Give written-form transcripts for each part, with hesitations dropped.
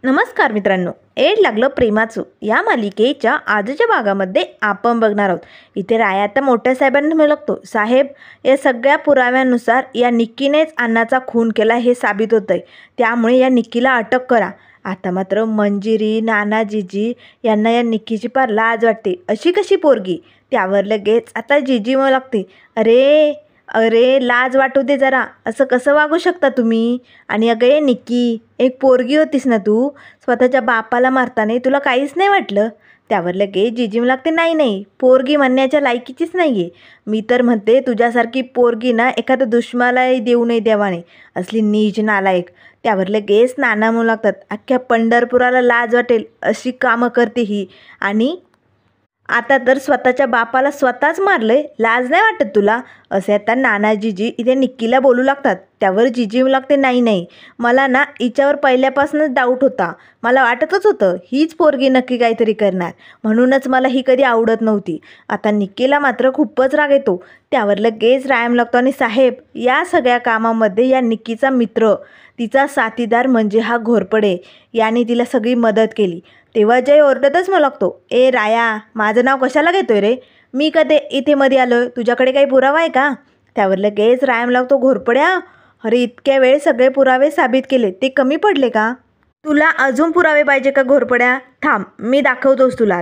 नमस्कार मित्रांनो, एड लागलं प्रेमाचं या मालिकेच्या आजच्या भागामध्ये आपण बघणार आहोत. इथे राया आता मोठ्या साहेबांना म्हणतो, साहेब या सगळ्या पुराव्यानुसार या निक्कीनेच अण्णाचा खून केला हे साबित होतंय, त्यामुळे या निक्कीला अटक करा. आता मात्र मंजिरी नाना यांना या निक्कीची पार लाज वाटते. अशी कशी पोरगी? त्यावर लगेच आता जिजी मग लागते, अरे अरे लाज वाटू दे जरा, असं कसं वागू शकता तुम्ही? आणि अगं ये निक्की, एक पोरगी होतीस ना तू, स्वतःच्या बापाला मारताना तुला काहीच नाही वाटलं? त्यावर लगेच जिजीम लागते, नाही नाही, पोरगी म्हणण्याच्या लायकीचीच नाही आहे. मी तर म्हणते तुझ्यासारखी पोरगी ना एखाद्या दुश्मनालाही देऊ नये देवाने, असली नीच नालायक. त्यावर लगेच नाना म्हणू लागतात, अख्ख्या पंढरपुराला लाज वाटेल अशी कामं करते ही, आणि आता तर स्वतःच्या बापाला स्वतःच मारलंय, लाज नाही वाटत तुला? असे आता नाना जिजी इथे निक्कीला बोलू लागतात. त्यावर जिजी लागते, नाही नाही, मला ना हिच्यावर पहिल्यापासूनच डाऊट होता. मला वाटतच होतं हीच पोरगी नक्की काहीतरी करणार, म्हणूनच मला ही कधी आवडत नव्हती. आता निक्कीला मात्र खूपच राग येतो. त्यावर लगेच रायम लागतो, आणि साहेब या सगळ्या कामामध्ये या निक्कीचा मित्र, तिचा साथीदार म्हणजे हा घोरपडे, याने तिला सगळी मदत केली. तेव्हा जय ओरडतच मग लागतो, ए राया, माझं नाव कशाला घेतोय रे? मी कधी इथे मध्ये आलोय? तुझ्याकडे काही पुरावा आहे का? त्यावर लगेच रायम लागतो, घोरपड्या, अरे इतक्या वेळ सगळे पुरावे साबित केले, ते कमी पडले का? तुला अजून पुरावे पाहिजे का घोरपड्या? थांब, मी दाखवतोच तुला.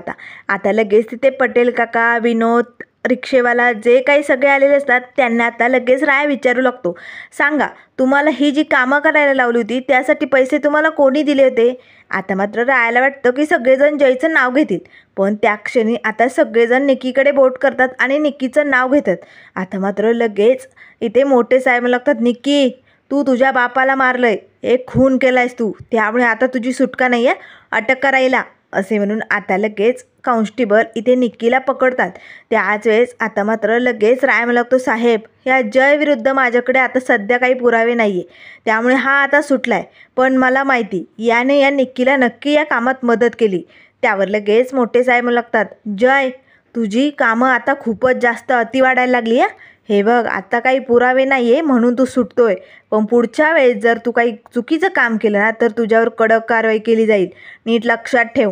आता लगेच तिथे पटेल काका, विनोद, रिक्षेवाला, जे काही सगळे आलेले असतात त्यांना आता लगेच राया विचारू लागतो, सांगा तुम्हाला ही जी कामं करायला लावली होती त्यासाठी पैसे तुम्हाला कोणी दिले होते? आता मात्र रायाला वाटतं की सगळेजण जयचं नाव घेतील, पण त्या क्षणी आता सगळेजण निक्कीकडे बोट करतात आणि निक्कीचं नाव घेतात. आता मात्र लगेच इथे मोठे साहेब लागतात, निक्की तू तुझ्या बापाला मारलंय, एक खून केलायस तू, त्यामुळे आता तुझी सुटका नाही आहे, अटक करायला, असे म्हणून आता लगेच कॉन्स्टेबल इथे निक्कीला पकडतात. त्याच वेळेस आता मात्र लगेच राय लागतो, साहेब या जय विरुद्ध माझ्याकडे आता सध्या काही पुरावे नाही आहे, त्यामुळे हा आता सुटलाय, पण मला माहिती याने या निक्कीला नक्की या कामात मदत केली. त्यावर लगेच मोठे साहेब लागतात, जय तुझी कामं आता खूपच जास्त अति वाढायला लागली आहे. हे बघ, आता काही पुरावे नाही आहे म्हणून तू सुटतोय, पण पुढच्या वेळेस जर तू काही चुकीचं काम केलं ना तर तुझ्यावर कडक कारवाई केली जाईल, नीट लक्षात ठेव.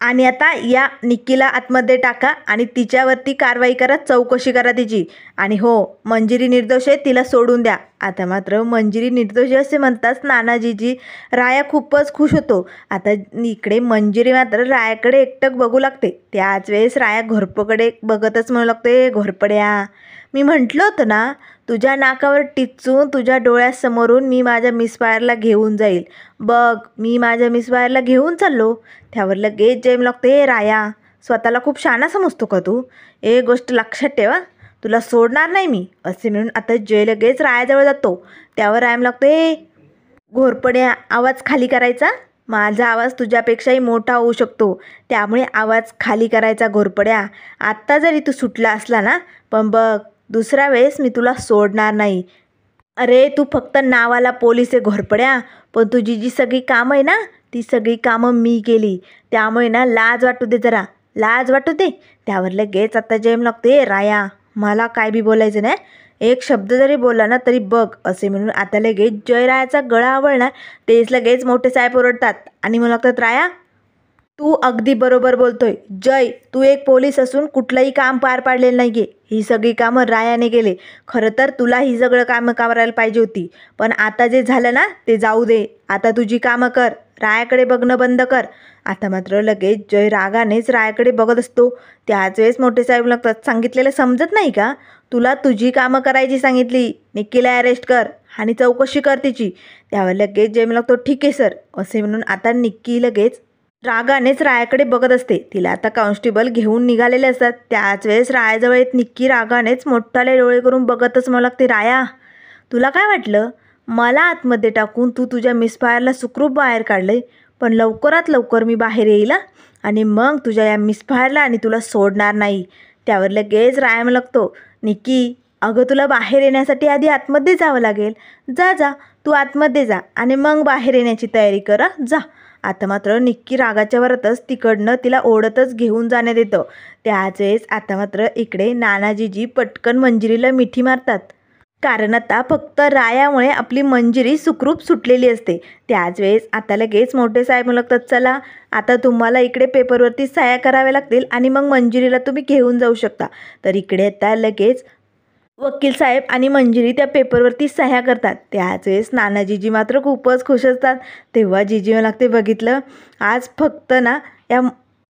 आणि आता या निक्कीला आतमध्ये टाका आणि तिच्यावरती कारवाई करा, चौकशी करा तिची. आणि हो, मंजिरी निर्दोष आहे, तिला सोडून द्या. आता मात्र मंजिरी निर्दोष असे म्हणताच नानाजीजी राया खूपच खुश होतो. आता इकडे मंजिरी मात्र रायाकडे एकटक बघू लागते. त्याच वेळेस राया घोरपकडे बघतच म्हणू लागते, घोरपड्या, मी म्हटलं होतं ना तुझ्या नाकावर टिचून तुझ्या डोळ्यासमोरून मी माझ्या मिसफायरला घेऊन जाईल, बघ मी माझ्या मिसफायरला घेऊन चाललो. त्यावर लगेच जेम लागते, राया स्वतःला खूप शहाणा समजतो का तू? एक गोष्ट लक्षात ठेवा, तुला सोडणार नाही मी, असे म्हणून आता जय लगेच रायाजवळ जातो. त्यावर रायम लागते, घोरपड्या आवाज खाली करायचा, माझा आवाज तुझ्यापेक्षाही मोठा होऊ शकतो, त्यामुळे आवाज खाली करायचा घोरपड्या. आत्ता जरी तू सुटला असला ना, पण बघ दुसऱ्या वेळेस मी तुला सोडणार नाही. अरे तू फक्त नावाला पोलीस आहे घोरपड्या, पण तुझी जी सगळी कामं आहे ना ती सगळी कामं मी केली, त्यामुळे ना लाज वाटू दे जरा, लाज वाटू दे. त्यावर लगेच आता जेम लागते, राया मला काय बी बोलायचं नाही, एक शब्द जरी बोलला ना तरी बघ, असे म्हणून आता लगेच जयरायाचा गळा आवळणार. तेच लगेच मोठे साहेब ओरडतात आणि मला लागतात, राया तू अगदी बरोबर बोलतोय. जय तू एक पोलीस असून कुठलंही काम पार पाडलेलं नाही आहे, ही सगळी कामं रायाने केले. खरं तर तुला ही सगळं कामं करायला पाहिजे होती, पण आता जे झालं ना ते जाऊ दे, आता तुझी कामं कर, रायाकडे बघणं बंद कर. आता मात्र लगेच जय रागानेच रायाकडे बघत असतो. त्याच वेळेस मोठे साहेब लागतात, सांगितलेलं समजत नाही का? तुला तुझी कामं करायची सांगितली, निक्कीला अरेस्ट कर आणि चौकशी कर तिची. त्यावर लगेच जय लागतो, ठीक आहे सर, असे म्हणून आता निक्की लगेच रागानेच रायाकडे बघत असते. तिला आता कॉन्स्टेबल घेऊन निघालेले असतात. त्याच वेळेस रायाजवळ येत निक्की रागानेच मोठाले डोळे करून बघतच मला लागते, राया तुला काय वाटलं मला आतमध्ये टाकून तू तुझ्या मिसफायरला सुखरूप बाहेर काढले, पण लवकरात लवकर मी बाहेर येईल आणि मग तुझ्या या मिसफायरला आणि तुला सोडणार नाही. त्यावर लगेच राया लागतो, निक्की अगं तुला बाहेर येण्यासाठी आधी आतमध्ये जावं लागेल, जा जा तू आतमध्ये जा आणि मग बाहेर येण्याची तयारी करा, जा. आता मात्र निक्की रागाच्या वरतच तिकडनं तिला ओढतच घेऊन जाण्यात येतं. त्याच वेळेस आता मात्र इकडे नानाजीजी पटकन मंजिरीला मिठी मारतात. कारण आता फक्त रायामुळे आपली मंजिरी सुखरूप सुटलेली असते. त्याच वेळेस आता लगेच मोठे साहेब म्हणतात, चला आता तुम्हाला इकडे पेपरवरती सह्या कराव्या लागतील आणि मग मंजिरीला तुम्ही घेऊन जाऊ शकता. तर इकडे आता लगेच वकील साहेब आणि मंजिरी त्या पेपरवरती सह्या करतात. त्याच वेळेस नाना जीजी मात्र खूपच खुश असतात. तेव्हा जीजी मला लागते, बघितलं आज फक्त ना या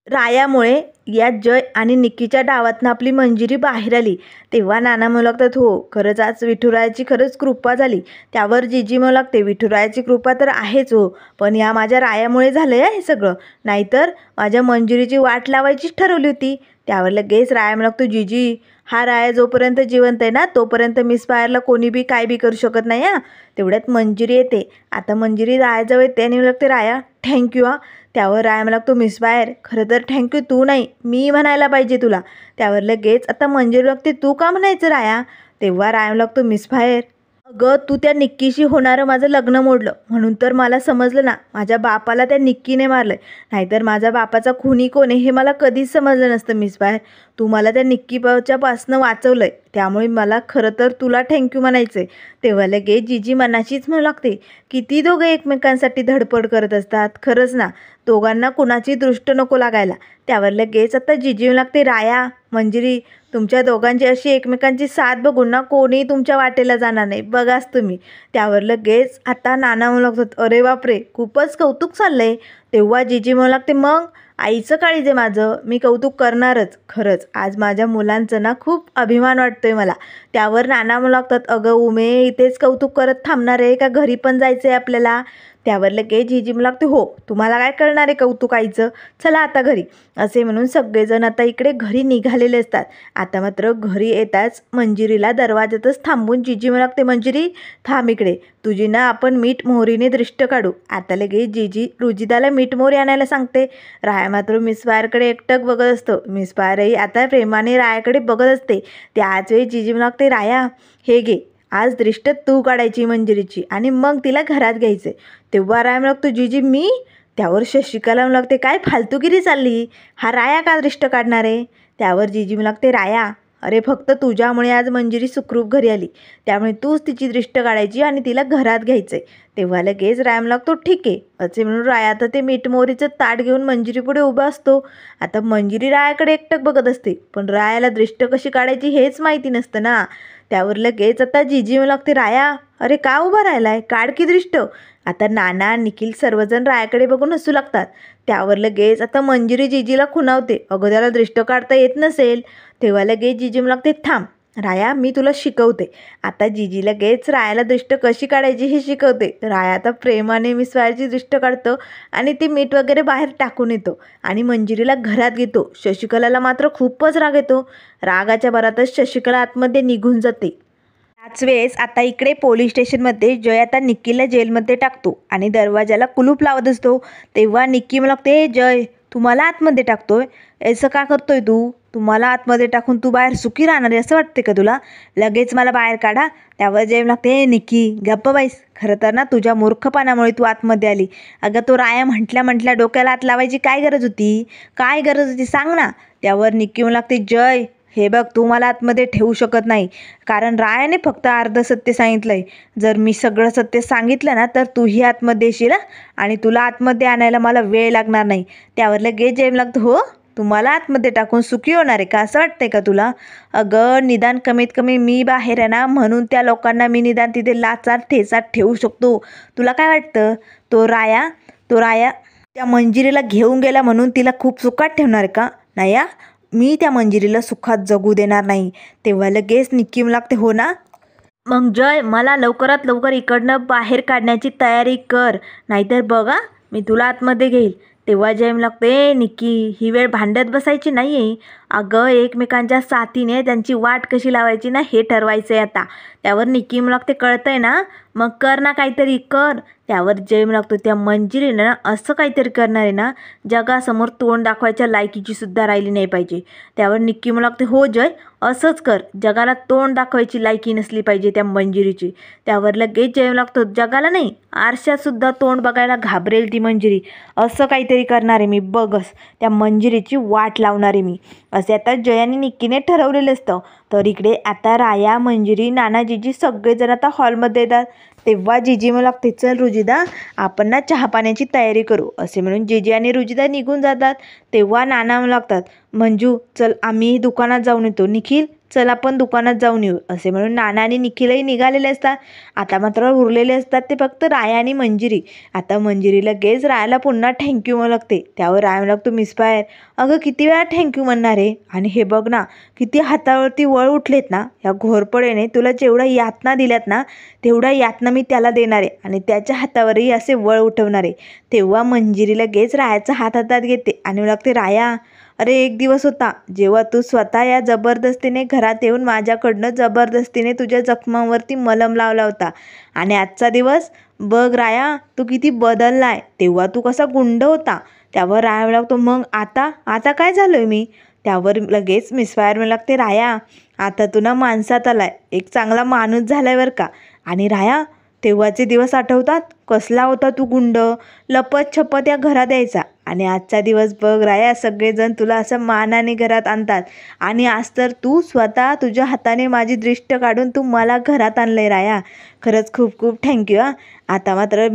रायामुळे या जय आणि निक्कीच्या डावातनं आपली मंजिरी बाहेर आली. तेव्हा नाना म्हणू लागतात, हो खरंच आज विठुरायाची खरंच कृपा झाली. त्यावर जीजी म्हणू लागते, विठुरायाची कृपा तर आहेच हो, पण या माझ्या रायामुळे झालं आहे हे सगळं, नाहीतर माझ्या मंजिरीची वाट लावायचीच ठरवली होती. त्यावर लगेच राया म्हणू लागतो, जीजी हा राया जोपर्यंत जिवंत आहे ना तोपर्यंत मिस फायरला कोणी बी काय बी करू शकत नाही हां. तेवढ्यात मंजिरी येते. आता मंजिरी रायाजवळ येते आणि म्हणू लागते, राया थँक्यू हां. त्यावर राया म्हणू लागतो, मिस फायर खरं तर थँक्यू तू नाही मी म्हणायला पाहिजे तुला. त्यावर लगेच आता मंजिरी लागते, तू का म्हणायचं राया. तेव्हा राया म्हणू लागतो, मिस फायर अगं तू त्या निक्कीशी होणारं माझं लग्न मोडलं म्हणून तर मला समजलं ना माझ्या बापाला त्या निक्कीने मारलं, नाहीतर माझ्या बापाचा खुनी कोण आहे हे मला कधीच समजलं नसतं. मिस बाहेर तू मला त्या निक्कीच्यापासनं वाचवलं आहे, त्यामुळे मला खरं तर तुला थँक्यू म्हणायचं आहे. तेव्हा लगेच जीजी मनाशीच म्हणू लागते, किती दोघं एकमेकांसाठी धडपड करत असतात खरंच ना, दोघांना कुणाची दृष्ट नको लागायला. त्यावर लगेच आता जीजी म्हणू लागते, राया मंजिरी तुमच्या दोघांची अशी एकमेकांची साथ बघून ना कोणी तुमच्या वाटेला जाणार नाही, बघाच तुम्ही. त्यावर लगेच आता नाना म्हणू लागतात, अरे बापरे खूपच कौतुक चाललंय. तेव्हा जीजी म्हणू लागते, मग आईचं काळीज आहे माझं, मी कौतुक करणारच. खरंच आज माझ्या मुलांचं ना खूप अभिमान वाटतोय मला. त्यावर नाना म्हणू लागतात, अगं उमे इथेच कौतुक करत थांबणार आहे का घरी पण जायचं आहे आपल्याला. त्यावर लगेच जीजी म्हणू लागते, हो तुम्हाला काय कळणार आहे कौतुक आईचं, चला आता घरी. असे म्हणून सगळेजण आता इकडे घरी निघालेले असतात. आता मात्र घरी येताच मंजिरीला दरवाजातच थांबून जीजी म्हणू लागते, मंजिरी थांब इकडे, तुझी ना आपण मीठ मोहरीने दृष्ट काढू. आता लगेच जीजी रुजिताला मीठ मोहरी आणायला सांगते. राया मात्र मिस फायरकडे एकटक बघत असतो. मिस फायरही आता प्रेमाने रायाकडे बघत असते. त्याच वेळी जीजी म्हणू लागते, राया हे घे आज दृष्ट तू काढायची मंजिरीची आणि मग तिला घरात घ्यायचे. तेव्हा राया म्हणू लागतो, जीजी मी. त्यावर शशिकला म्हणू लागते, काय फालतूगिरी चालली, हा राया का दृष्ट काढणार आहे. त्यावर जीजी म्हणू लागते, राया अरे फक्त तुझ्यामुळे आज मंजिरी सुखरूप घरी आली, त्यामुळे तूच तिची दृष्ट काढायची आणि तिला घरात घ्यायचं आहे. तेव्हा लगेच राया म्हणू लागतो, ठीक आहे असे म्हणून राया तर ते मीठ मोहरीचं ताट घेऊन मंजिरी पुढे उभा असतो. आता मंजिरी रायाकडे एकटक बघत असते, पण रायाला दृष्ट कशी काढायची हेच माहिती नसतं ना. त्यावर लगेच आता जीजी म्हणू लागते, राया अरे का उभा राहिलाय, काढ की दृष्ट. आता नाना निखिल सर्वजण रायाकडे बघून हसू लागतात. त्यावर लगेच आता मंजिरी जीजीला खुणावते, अगं त्याला दृष्ट काढता येत नसेल. तेव्हा लगेच जीजी म्हणू लागते, थांब राया मी तुला शिकवते. आता जीजी लगेच रायाला दृष्ट कशी काढायची हे शिकवते. राया आता प्रेमाने मिस फायरची दृष्ट काढतो आणि ती मीठ वगैरे बाहेर टाकून येतो आणि मंजिरीला घरात घेतो. शशिकलाला मात्र खूपच राग येतो. रागाच्या भरातच शशिकला आतमध्ये निघून जाते. त्याच वेळेस आता इकडे पोलीस स्टेशनमध्ये जय आता निक्कीला जेलमध्ये टाकतो आणि दरवाजाला कुलूप लावत असतो. तेव्हा निक्की म्हणू लागते, जय तुम्हाला आतमध्ये टाकतोय, असं का करतोय तू, तुम्हाला आतमध्ये टाकून तू बाहेर सुखी राहणार आहे असं वाटते का तुला, लगेच मला बाहेर काढा. त्यावर जय लागते, निक्की गप्प बाईस, खरं तर ना तुझ्या मूर्खपणामुळे तू आतमध्ये आली. अगं तो राया म्हटल्या डोक्याला आत लावायची काय गरज होती, काय गरज होती सांग ना. त्यावर निक्की म्हणू लागते, जय हे बघ तू मला आतमध्ये ठेवू शकत नाही, कारण रायाने फक्त अर्ध सत्य सांगितलं आहे. जर मी सगळं सत्य सांगितलं ना तर तूही आतमध्ये येशील आणि तुला आतमध्ये आणायला मला वेळ लागणार नाही. त्यावर लगेच जेम लागतं, हो तुम्हाला आतमध्ये टाकून सुखी होणार आहे का असं वाटतंय का तुला. अगं निदान कमीत कमी मी बाहेर आहे ना म्हणून त्या लोकांना मी निदान तिथे लाचार ठेचात ठेवू शकतो. तुला काय वाटतं तो राया त्या मंजिरीला घेऊन गेला म्हणून तिला खूप सुखात ठेवणार का, नाही या मी त्या मंजिरीला सुखात जगू देणार नाही. तेव्हा लगेच निक्की लागते, हो ना मग जय मला लवकरात लवकर इकडनं बाहेर काढण्याची तयारी कर, नाहीतर बघा मी तुला आतमध्ये घेईल. तेव्हा जय लागते, निक्की ही वेळ भांडत बसायची नाही आहे, अगं एकमेकांच्या साथीने त्यांची वाट कशी लावायची ना हे ठरवायचं आहे आता. त्यावर निक्की लागते, कळतंय ना मग कर ना काहीतरी कर. त्यावर जय लागतो, त्या मंजिरीनं ना असं काहीतरी करणार आहे ना जगासमोर तोंड दाखवायच्या लायकीची सुद्धा राहिली नाही पाहिजे. त्यावर निक्की लागते, हो जय असंच कर, जगाला तोंड दाखवायची लायकी नसली पाहिजे त्या मंजिरीची. त्यावर लगेच जय लागतो, जगाला नाही आरशातसुद्धा तोंड बघायला घाबरेल ती मंजिरी, असं काहीतरी करणार आहे मी, बघस त्या मंजिरीची वाट लावणार आहे मी असे आता जय आणि निक्कीने ठरवलेलं असतं. तर इकडे आता राया, मंजिरी, नाना, जीजी सगळेजण आता हॉलमध्ये येतात. तेव्हा जीजी मला लागते, चल रुजिदा आपण ना चहा पाण्याची तयारी करू, असे म्हणून जीजी आणि रुजिदा निघून जातात. तेव्हा नाना म्हणू लागतात, मंजू चल आम्ही दुकानात जाऊन येतो, निखिल चल आपण दुकानात जाऊन येऊ, असे म्हणून नाना आणि निखिलही निघालेले असतात. आता मात्र उरलेले असतात ते फक्त राया आणि मंजिरी. आता मंजिरी लगेच रायाला पुन्हा थँक्यू म्हणू लागते. त्यावर राया म्हणू लागतो, मिस्फायर अगं किती वेळा थँक्यू म्हणणार आहे, आणि हे बघ ना किती हातावरती वळ उठलेत ना, या घोरपडेने तुला जेवढ्या यातना दिल्यात ना तेवढ्या यातना मी त्याला देणार आहे आणि त्याच्या हातावरही असे वळ उठवणार आहे. तेव्हा मंजिरी लगेच रायाचा हात हातात घेते आणि म्हणू लागते, राया अरे एक दिवस होता जेव्हा तू स्वतः या जबरदस्तीने घरात येऊन माझ्याकडनं जबरदस्तीने तुझ्या जखमांवरती मलम लावला होता, आणि आजचा दिवस बघ राया तू किती बदललाय, तेव्हा तू कसा गुंड होता. त्यावर राया म्हणू लागतो, मग आता आता काय झालोय मी. त्यावर लगेच मिसफायर म्हणू लागते, राया आता तू ना माणसात आलाय, एक चांगला माणूस झालाय बरं का. आणि राया तेव्हाचे दिवस आठवतात, कसला होता तू गुंड, लपत छपत या घरात यायचा, आणि आजचा दिवस बघ राया सगळेजण तुला असं मानाने घरात आणतात, आणि आज तर तू स्वतः तुझ्या हाताने माझी दृष्ट काढून तू मला घरात आणलंय राया, खरंच खूप खूप थँक्यू हा. आता मात्र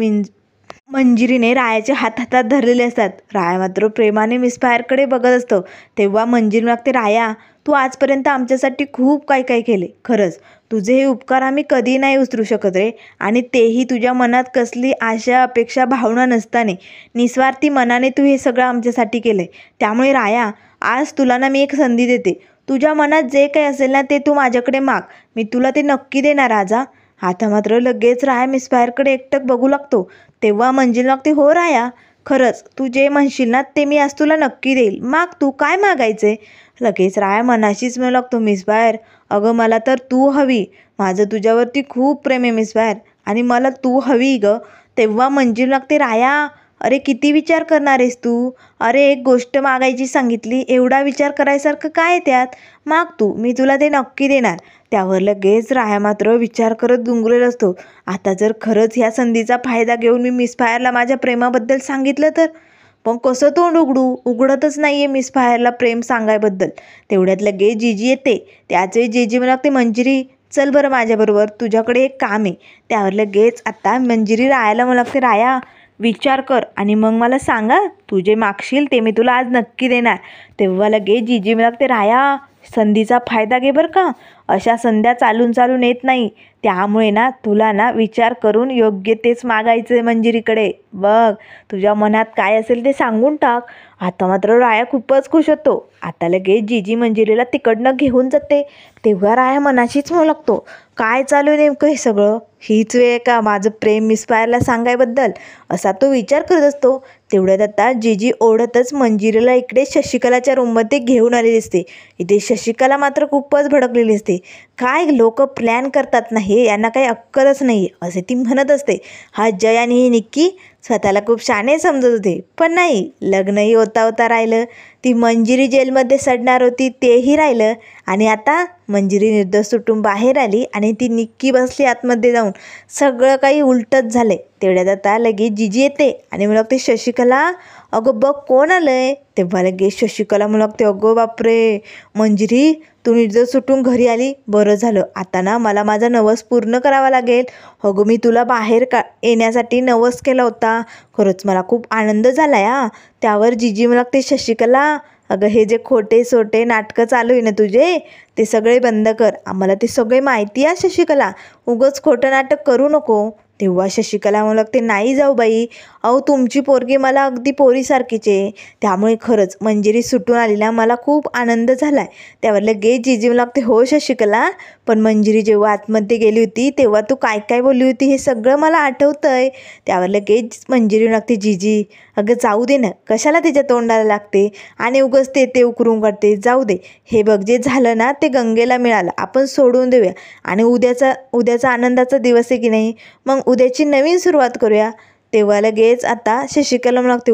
मंजिरीने रायाचे हात हातात धरलेले असतात. राया मात्र प्रेमाने मिसफायरकडे बघत असतो. तेव्हा मंजिरी लागते, राया तू आजपर्यंत आमच्यासाठी खूप काही काही केले, खरंच तुझे हे उपकार आम्ही कधी नाही विसरू शकत रे, आणि तेही तुझ्या मनात कसली आशा अपेक्षा भावना नसताना निस्वार्थी मनाने तू हे सगळं आमच्यासाठी केलं आहे. त्यामुळे राया आज तुला ना मी एक संधी देते, तुझ्या मनात जे काही असेल ना ते तू माझ्याकडे माग, मी तुला ते नक्की देणार राजा. आता मात्र लगेच राया मिसफायरकडे एकटक बघू लागतो. तेव्हा मंजिरी लागते, हो राया खरंच तू जे म्हणशील ना ते मी आज तुला नक्की देईल, माग तू काय मागायचे. लगेच राया मनाशीच म्हणू लागतो, मिसफायर अगं मला तर तू हवी, माझं तुझ्यावरती खूप प्रेम आहे मिसफायर, आणि मला तू हवी ग. तेव्हा मंजिरी लागते, राया अरे किती विचार करणार आहेस तू, अरे एक गोष्ट मागायची सांगितली एवढा विचार करायसारखं काय त्यात, माग तू मी तुला ते नक्की देणार. त्यावर लगेच राया मात्र विचार करत गुंगलेला असतो. आता जर खरंच ह्या संधीचा फायदा घेऊन मी मिसफायरला माझ्या प्रेमाबद्दल सांगितलं तर, पण कसं तोंड उघडतच नाही आहे मिसफायरला प्रेम सांगायबद्दल. तेवढ्यात लगेच जीजी येते. त्याचवेळी जीजी मला लागते, मंजिरी चल बरं माझ्याबरोबर तुझ्याकडे एक काम आहे. त्यावर लगेच आता मंजिरी रायाला मला लागते, राया विचार कर आणि मग मला सांगा, तू जे मागशील ते मी तुला आज नक्की देणार. तेव्हा लगेच जीजी मला लागते, राया संधीचा फायदा घे बरं का, अशा संध्या चालून चालून येत नाही, त्यामुळे ना तुला ना विचार करून योग्य तेच मागायचं आहे मंजिरीकडे, बघ तुझ्या मनात काय असेल ते सांगून टाक. आता मात्र राया खूपच खुश होतो. आता लगेच जीजी मंजिरीला तिकडनं घेऊन जाते. तेव्हा राया मनाशीच म्हणू लागतो, काय चालू आहे नेमकं हे सगळं, हीच वेळ का माझं प्रेम मिसफायरला सांगायबद्दल, असा तो विचार करत असतो. तेवढ्यात आता जीजी ओढतच मंजिरीला इकडे शशिकलाच्या रूममध्ये घेऊन आलेली असते. इथे शशिकला मात्र खूपच भडकलेली असते. काय लोक प्लॅन करतात ना हे, यांना काही अक्कलच नाही असे ती म्हणत असते. हा जय आणि हे निक्की स्वतःला खूप शाणे समजत होते, पण नाही लग्नही होता होता राहिलं, ती मंजिरी जेलमध्ये सडणार होती तेही राहिलं, आणि आता मंजिरी निर्दोष सुटून बाहेर आली आणि ती निक्की बसली आतमध्ये जाऊन, सगळं काही उलटच झालंय. तेवढ्यात आता लगेच जीजी येते आणि मला लागते, शशिकला अगं बघ कोण आलंय. तेव्हा लगेच शशिकला मला लागते, अगं बापरे मंजिरी तू निर्दोष सुटून घरी आली, बरं झालं, आता ना मला माझा नवस पूर्ण करावा लागेल. अगं मी तुला बाहेर येण्यासाठी नवस केला होता, खरंच मला खूप आनंद झाला या. त्यावर जीजी मला लागते, शशिकला अगं हे जे खोटे सोटे नाटकं चालू आहे ना तुझे, ते सगळे बंद कर, आम्हाला ते सगळे माहिती आहे शशिकला, उगाच खोटं नाटक करू नको. तेव्हा शशिकला मला लागते, नाही जाऊ बाई, अहो तुमची पोरगी मला अगदी पोरीसारखीच आहे, त्यामुळे खरंच मंजिरी सुटून आलेला मला खूप आनंद झाला आहे. त्यावर लगेच जीजी मला लागते, हो शशिकला, पण मंजिरी जेव्हा आतमध्ये गेली होती तेव्हा तू काय काय बोलली होती हे सगळं मला आठवतं आहे. त्यावर लगेच मंजिरी लागते, जीजी अगं जाऊ दे ना, कशाला तिच्या तोंडाला लागते आणि उगाच ते उकरून काढते, जाऊ दे, हे बघ जे झालं ना ते गंगेला मिळालं, आपण सोडून देऊया, आणि उद्याचा आनंदाचा दिवस आहे की नाही, मग उद्याची नवीन सुरुवात करूया. तेव्हा लगेच आता शशिकला मला लागते,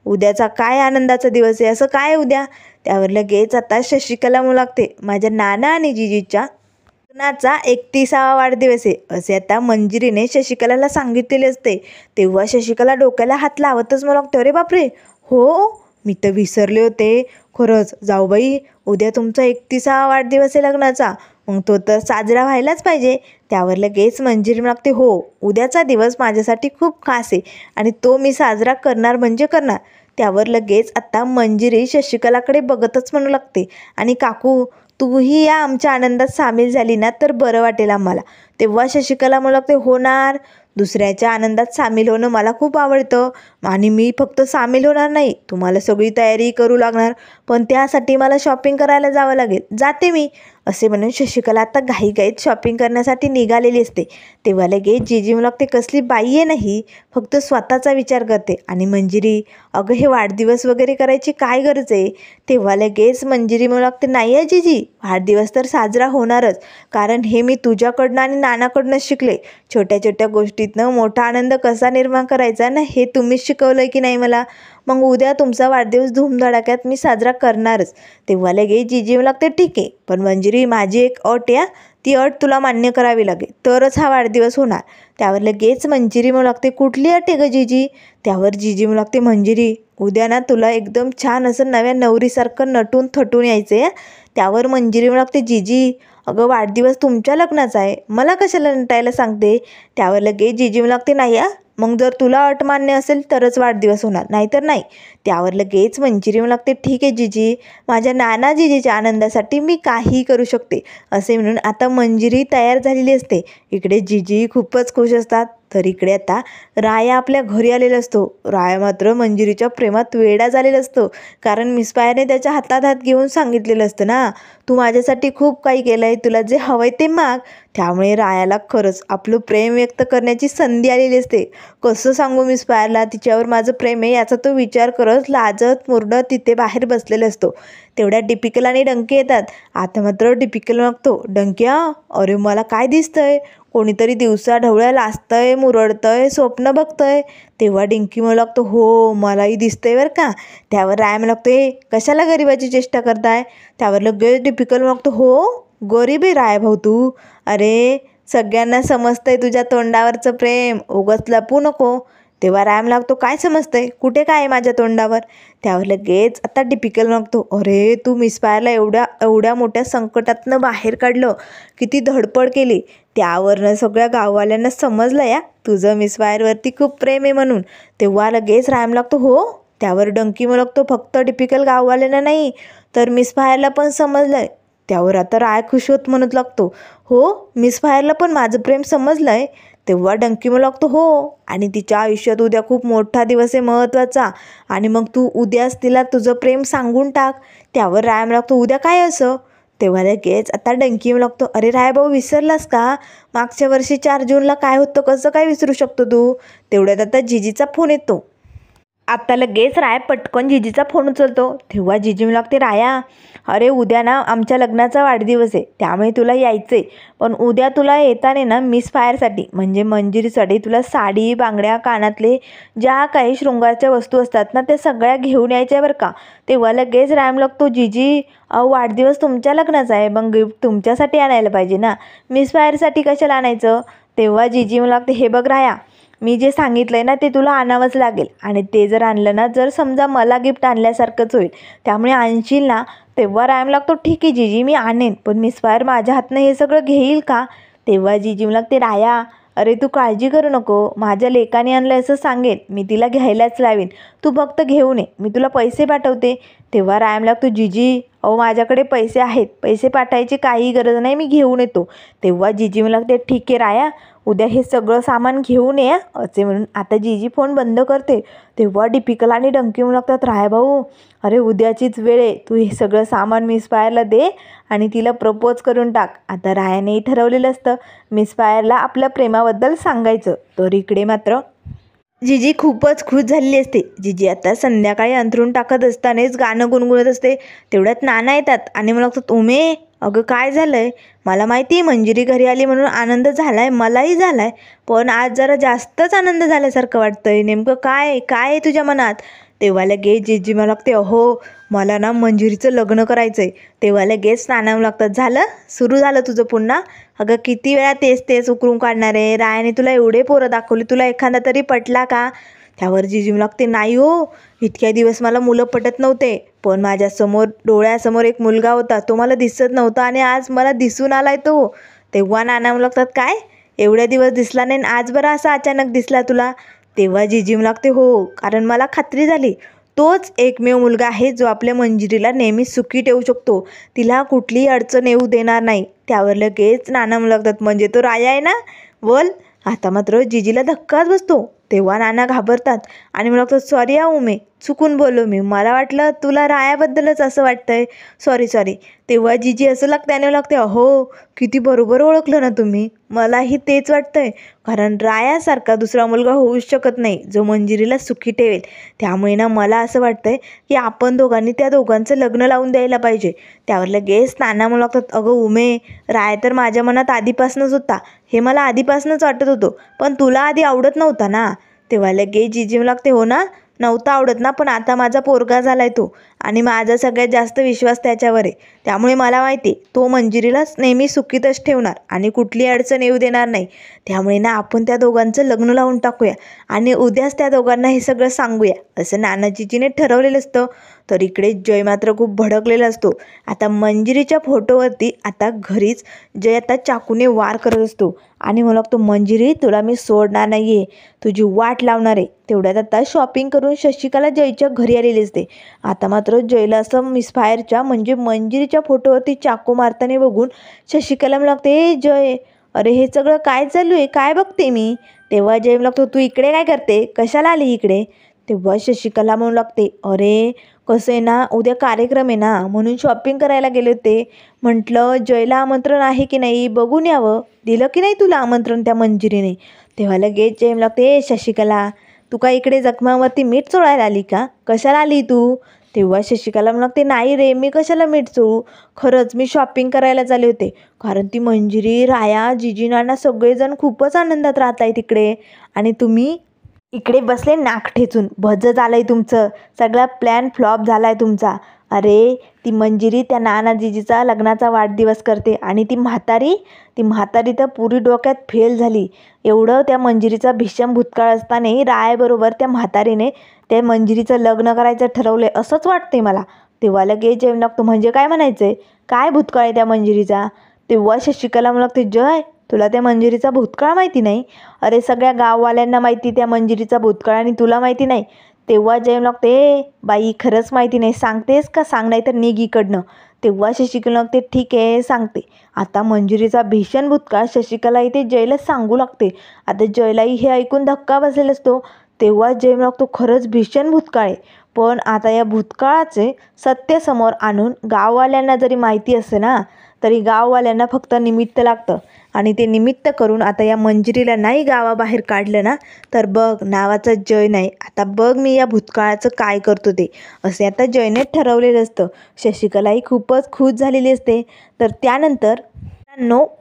उद्याचा काय आनंदाचा दिवस आहे, असं काय उद्या. त्यावर लगेच आता शशिकला मला लागते, माझ्या नाना आणि जीजीच्या लग्नाचा 31वा वाढदिवस आहे, असे आता मंजिरीने शशिकलाला सांगितलेले असते. तेव्हा शशिकला डोक्याला हात लावतच मला लागते, अरे बापरे हो मी तर विसरले होते. खरंच जाऊबाई, उद्या तुमचा 31वा वाढदिवस आहे लग्नाचा, मग तो तर साजरा व्हायलाच पाहिजे. त्यावर लगेच मंजिरी लागते, हो उद्याचा दिवस माझ्यासाठी खूप खास आहे आणि तो मी साजरा करणार म्हणजे करणार. त्यावर लगेच आता मंजिरी शशिकलाकडे बघतच म्हणू लागते, आणि काकू तूही या आमच्या आनंदात सामील झाली ना तर बरं वाटेल आम्हाला. तेव्हा शशिकला म्हणू लागते, होणार, दुसऱ्याच्या आनंदात सामील होणं मला खूप आवडतं आणि मी फक्त सामील होणार नाही, तुम्हाला सगळी तयारी करू लागणार, पण त्यासाठी मला शॉपिंग करायला जावं लागेल, जाते मी, असे म्हणून शशिकला आता घाईघाईत शॉपिंग करण्यासाठी निघालेली असते. तेव्हा लगेच जीजी म्हणू लागते, कसली बाई आहे नाही, फक्त स्वतःचा विचार करते. आणि मंजिरी, अगं हे वाढदिवस वगैरे करायची काय गरज आहे. तेव्हा लगेच मंजिरी म्हणू लागते, नाही आहे जीजी, वाढदिवस तर साजरा होणारच, कारण हे मी तुझ्याकडनं आणि नानाकडनं शिकले. छोट्या छोट्या गोष्टीतनं मोठा आनंद कसा निर्माण करायचा ना, हे तुम्हीच शिकवलं की नाही मला. मग उद्या तुमचा वाढदिवस धूमधडाक्यात मी साजरा करणारच. तेव्हा लगेच जीजी म्हणू लागते, ठीक आहे, पण मंजिरी माझी एक अट आहे, ती अट तुला मान्य करावी लागेल तरच हा वाढदिवस होणार. त्यावर लगेच मंजिरी म्हणू लागते, कुठली अट आहे गं जीजी. त्यावर जीजी म्हणू लागते, मंजिरी उद्या ना तुला एकदम छान असं नव्या नवरीसारखं नटून थटून यायचं आहे. त्यावर मंजिरी म्हणू लागते, जीजी अगं वाढदिवस तुमच्या लग्नाचा आहे, मला कशाला नटायला सांगते. त्यावर लगेच जीजी म्हणू लागते, नाही मग जर तुला अट मान्य असेल तरच वाढदिवस होणार, नाहीतर नाही. त्यावर लगेच मंजिरी म्हणू लागते, ठीक आहे जीजी, माझ्या नाना जीजीच्या आनंदासाठी मी काहीही करू शकते, असे म्हणून आता मंजिरी तयार झालेली असते. इकडे जीजी खूपच खुश असतात. तर इकडे आता राया आपल्या घरी आलेला असतो. राया मात्र मंजिरीच्या प्रेमात वेडा झालेला असतो, कारण मिस पायाने त्याच्या हातात हात घेऊन सांगितलेलं असतं ना, तू माझ्यासाठी खूप काही केलं आहे, तुला जे हवं आहे ते माग. त्यामुळे रायाला खरंच आपलं प्रेम व्यक्त करण्याची संधी आलेली असते. कसं सांगू मिस पायरला तिच्यावर माझं प्रेम आहे याचा तो विचार करत लाजत मुरडत तिथे बाहेर बसलेला असतो. तेवढ्या डिपिकल आणि डंकी येतात. आता मात्र डिपिकल मागतो, डंक्या अरे मला काय दिसतंय, कोणीतरी दिवसा ढवळ्या लाजतंय, मुरडतंय, स्वप्न बघतंय. तेव्हा डिंकी म्हणू लागतो, हो मलाही दिसतंय बरं का. त्यावर राय म्हणू लागतो, कशाला गरिबाची चेष्टा करताय. त्यावर लगेच डिपिकल म्हणू हो गरीब आहे राय भाऊ तू, अरे सगळ्यांना समजतंय तुझ्या तोंडावरचं प्रेम, उगाच लपू नको. तेव्हा राम लागतो, काय समजतंय, कुठे काय आहे माझ्या तोंडावर. त्यावर लगेच आता डिपिकल मागतो, अरे तू मिस पायरला एवढ्या मोठ्या संकटातनं बाहेर काढलं, किती धडपड केली, त्यावरनं सगळ्या गाववाल्यांना समजलं या तुझं मिस पायरवरती खूप प्रेम आहे म्हणून. तेव्हा लगेच राम लागतो, हो. त्यावर डंकी म्हणतो, फक्त डिपिकल गाववाल्यांना नाही तर मिस पायरला पण समजलंय. त्यावर आता राय खुश होत म्हणत लागतो, हो मिस फायरला पण माझं प्रेम समजलं आहे. तेव्हा डंकी म्हणू लागतो, हो आणि तिच्या आयुष्यात उद्या खूप मोठा दिवस आहे महत्त्वाचा, आणि मग तू उद्याच तिला तुझं प्रेम सांगून टाक. त्यावर राय म्हणू लागतो, उद्या काय असं. तेव्हा लगेच आता डंकी म्हणू लागतो, अरे राय भाऊ विसरलास का, मागच्या वर्षी 4 जूनला काय होतं, कसं काय विसरू शकतो तू. तेवढ्यात आता जीजीचा फोन येतो. आता लगेच राय पटकन जीजीचा फोन उचलतो. तेव्हा जीजी म्हणू लागते, राया अरे उद्या ना आमच्या लग्नाचा वाढदिवस आहे, त्यामुळे तुला यायचं आहे, पण उद्या तुला येताना ना मिस फायरसाठी म्हणजे मंजिरीसाठी तुला साडी, बांगड्या, कानातले, ज्या काही शृंगारच्या वस्तू असतात ना त्या सगळ्या घेऊन यायच्या बरं का. तेव्हा लगेच राय म्हणू लागतो, जीजी वाढदिवस तुमच्या लग्नाचा आहे, मग गिफ्ट तुमच्यासाठी आणायला पाहिजे ना, मिस फायरसाठी कशाला आणायचं. तेव्हा जीजी म्हणू लागते, हे बघ राया, मी जे सांगितलं आहे ना ते तुला आणावंच लागेल, आणि ते जर आणलं ना जर समजा मला गिफ्ट आणल्यासारखंच होईल, त्यामुळे आणशील ना. तेव्हा राम लागतो, ठीक आहे जीजी मी आणेन, पण मिस फायर माझ्या हातनं हे सगळं घेईल का. तेव्हा जीजी लागते, राया अरे तू काळजी करू नको, माझ्या लेकाने आणलं असं सांगेल, मी तिला घ्यायलाच लावीन, तू फक्त घेऊन ये, मी तुला पैसे पाठवते. तेव्हा राम लागतो, जीजी माझ्याकडे पैसे आहेत, पैसे पाठवायची काही गरज नाही, मी घेऊन येतो. तेव्हा जीजी मला लागते, ठीक आहे राया, उद्या हे सगळं सामान घेऊन ये असे म्हणून आता जीजी फोन बंद करते. तेव्हा डिपिकल आणि डंकी म्हणू लागतात, राय भाऊ अरे उद्याचीच वेळ आहे, तू हे सगळं सामान मिस फायरला दे आणि तिला प्रपोज करून टाक. आता रायानेही ठरवलेलं असतं मिस फायरला आपल्या प्रेमाबद्दल सांगायचं. तर इकडे मात्र जीजी खूपच खुश झालेली असते. जीजी आता संध्याकाळी अंथरूण टाकत असतानाच गाणं गुणगुणत असते. तेवढ्यात नाना येतात आणि मला लागतं, उमे अगं काय झालं आहे, मला माहिती आहे मंजिरी घरी आली म्हणून आनंद झाला आहे, मलाही झाला आहे, पण आज जरा जास्तच आनंद झाल्यासारखं वाटतं आहे, नेमकं काय काय आहे तुझ्या मनात. तेव्हा लगेच जीजी मला लागते, अहो मला ना मंजिरीचं लग्न करायचं आहे. तेव्हा लगेच नाना लागतात, झालं सुरू झालं तुझं पुन्हा, अगं किती वेळा तेच तेच उकरून काढणार आहे, रायाने तुला एवढे पोरं दाखवली, तुला एखादा तरी पटला का. त्यावर जिजी म्हणू लागते, नाही हो, इतक्या दिवस मला मुलं पटत नव्हते, पण माझ्यासमोर डोळ्यासमोर एक मुलगा होता, तो मला दिसत नव्हता आणि आज मला दिसून आलाय तो. तेव्हा नाना म्हणू लागतात, काय एवढ्या दिवस दिसला नाही आज बरा असा अचानक दिसला तुला? तेव्हा जिजी म्हणू लागते, हो, कारण मला खात्री झाली तोच एकमेव मुलगा आहे जो आपल्या मंजिरीला नेहमी सुखी ठेवू शकतो, तिला कुठलीही अडचण येऊ देणार नाही. त्यावर लगेच नाना म्हणू लागतात, म्हणजे तो राया आहे ना, बोल. आता मात्र जिजीला धक्काच बसतो. तेव्हा नाना घाबरतात आणि म्हणू लागतात, सॉरी हा उमे, चुकून बोललो मी, मला वाटलं तुला रायाबद्दलच असं वाटतंय, सॉरी सॉरी. तेव्हा जिजी असं लागते लागते, अहो किती बरोबर ओळखलं ना तुम्ही, मलाही तेच वाटतंय, कारण रायासारखा दुसरा मुलगा होऊच शकत नाही जो मंजिरीला सुखी ठेवेल. त्यामुळे ना मला असं वाटतंय की आपण दोघांनी त्या दोघांचं लग्न लावून द्यायला पाहिजे. त्यावर लगेच नाना म्हणू लागतात, अगं उमे, राय तर माझ्या मनात आधीपासूनच होता, हे मला आधीपासूनच वाटत होतं, पण तुला आधी आवडत नव्हता ना. तेव्हा लगेच जिजी म्हणू लागते, हो ना, नव्हता आवडत ना, पण आता माझा पोरगा झालाय तो आणि माझा सगळ्यात जास्त विश्वास त्याच्यावर आहे. त्यामुळे मला माहिती आहे तो मंजिरीलाच नेहमी सुखीतच ठेवणार आणि कुठली अडचण येऊ देणार नाही. त्यामुळे ना आपण त्या दोघांचं लग्न लावून टाकूया आणि उद्याच त्या दोघांना हे सगळं सांगूया, असं नानाजीजीने ठरवलेलं असतं. तर इकडे जय मात्र खूप भडकलेला असतो. आता मंजिरीच्या फोटोवरती आता घरीच जय आता चाकूने वार करत असतो आणि म्हणू लागतो, मंजिरी तुला मी सोडणार नाही आहे, तुझी वाट लावणार आहे. तेवढ्यात आता शॉपिंग करून शशिकला जयच्या घरी आलेली असते. आता मात्र जयला असं मिसफायरच्या म्हणजे मंजिरीच्या फोटोवरती चाकू मारताना बघून शशिकला म्हणू लागते, ए जय, अरे हे सगळं काय चालू आहे, काय बघते मी? तेव्हा जय म्हणू लागतो, तू इकडे काय करते, कशाला आली इकडे? तेव्हा शशिकला म्हणू लागते, अरे कसं आहे ना, उद्या कार्यक्रम आहे ना, म्हणून शॉपिंग करायला गेले होते, म्हटलं जयला आमंत्रण आहे की नाही बघून यावं, दिलं की नाही तुला आमंत्रण त्या मंजिरीने? तेव्हा लगेच जय म्हणू लागते, ए शशिकला, तू काय इकडे जखमावरती मीठ चोळायला आली का, कशाला आली तू? तेव्हा शशिकला म्हणू लागते, नाही रे, मी कशाला मीठ चोळू, खरंच मी शॉपिंग करायला चालले होते, कारण ती मंजिरी, राया, जिजी, नाना सगळेजण खूपच आनंदात राहत आहे तिकडे आणि तुम्ही इकडे बसले नाक ठेचून, भज झालं आहे तुमचं, सगळा प्लॅन फ्लॉप झाला आहे तुमचा. अरे ती मंजिरी त्या नानाजीजीचा लग्नाचा वाढदिवस करते आणि ती म्हातारी तर पुरी डोक्यात फेल झाली. एवढं त्या मंजिरीचा भीषण भूतकाळ असतानाही रायाबरोबर त्या म्हातारीने त्या मंजिरीचं लग्न करायचं ठरवले असंच वाटते मला. तेव्हा लगेच जेवण लागतो, म्हणजे काय म्हणायचं आहे, काय भूतकाळ आहे त्या मंजिरीचा? तेव्हा शशिकला म्हणू लागते, जय तुला त्या मंजिरीचा भूतकाळ माहिती नाही? अरे सगळ्या गाववाल्यांना माहिती त्या मंजिरीचा भूतकाळ आणि तुला माहिती नाही? तेव्हा जय लागते, बाई खरंच माहिती नाही, सांगतेस का, सांग नाही तर निघ इकडनं. तेव्हा शशिकला लागते, ठीक आहे सांगते. आता मंजिरीचा भीषण भूतकाळ शशिकला इथे जयला सांगू लागते. आता जयलाही हे ऐकून धक्का बसलेला असतो. तेव्हा जय लागतो, खरंच भीषण भूतकाळ आहे, पण आता या भूतकाळाचे सत्य समोर आणून गाववाल्यांना जरी माहिती असते ना, तरी गाववाल्यांना फक्त निमित्त लागतं आणि ते निमित्त करून आता या मंजिरीला नाही गावाबाहेर काढलं ना, तर बघ नावाचा जय नाही, आता बघ मी या भूतकाळाचं काय करतो ते, असे आता जयने ठरवलेलं असतं. शशिकलाही खूपच खुश झालेली असते. तर त्यानंतर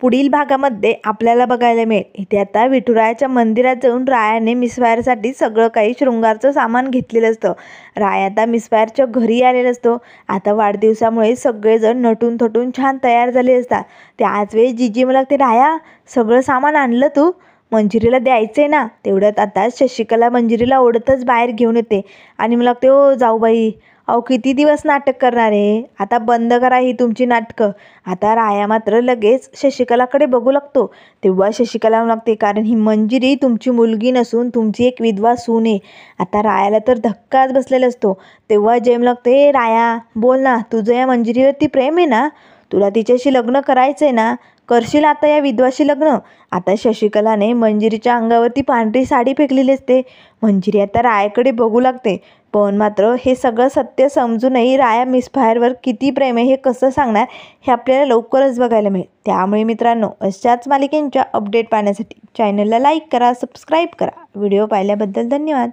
पुढील भागामध्ये आपल्याला बघायला मिळेल, इथे आता विठुरायाच्या मंदिरात जाऊन रायाने मिसफायरसाठी सगळं काही शृंगारचं सामान घेतलेलं असतं. राया आता मिसफायरच्या घरी आलेला असतो. आता वाढदिवसामुळे सगळेजण नटून थटून छान तयार झाले असतात. त्याच वेळी जिजी मला ते, राया सगळं सामान आणलं तू, मंजिरीला द्यायचं आहे ना? तेवढ्यात आता शशिकला मंजिरीला ओढतच बाहेर घेऊन येते आणि मला लागते, ओ जाऊबाई, अहो किती दिवस नाटक करणार आहे, आता बंद करा ही तुमची नाटकं. आता राया मात्र लगेच शशिकलाकडे बघू लागतो. तेव्हा शशिकला लागते, कारण ही मंजिरी तुमची मुलगी नसून तुमची एक विधवा सून आहे. आता रायाला तर धक्काच बसलेला असतो. तेव्हा जेम लागते, राया बोल ना, तुझं या मंजिरीवरती प्रेम आहे ना, तुला तिच्याशी लग्न करायचं आहे ना, करशील आता या विधवाशी लग्न? आता शशिकलाने मंजिरीच्या अंगावरती पांढरी साडी फेकलेली असते. मंजिरी आता रायाकडे बघू लागते, पण मात्र हे सगळं सत्य समजूनही राया मिसफायरवर किती प्रेम आहे हे कसं सांगणार, हे आपल्याला लवकरच बघायला मिळेल. त्यामुळे मित्रांनो, अशाच मालिकेंच्या अपडेट पाहण्यासाठी चॅनलला लाईक करा, सबस्क्राईब करा. व्हिडिओ पाहिल्याबद्दल धन्यवाद.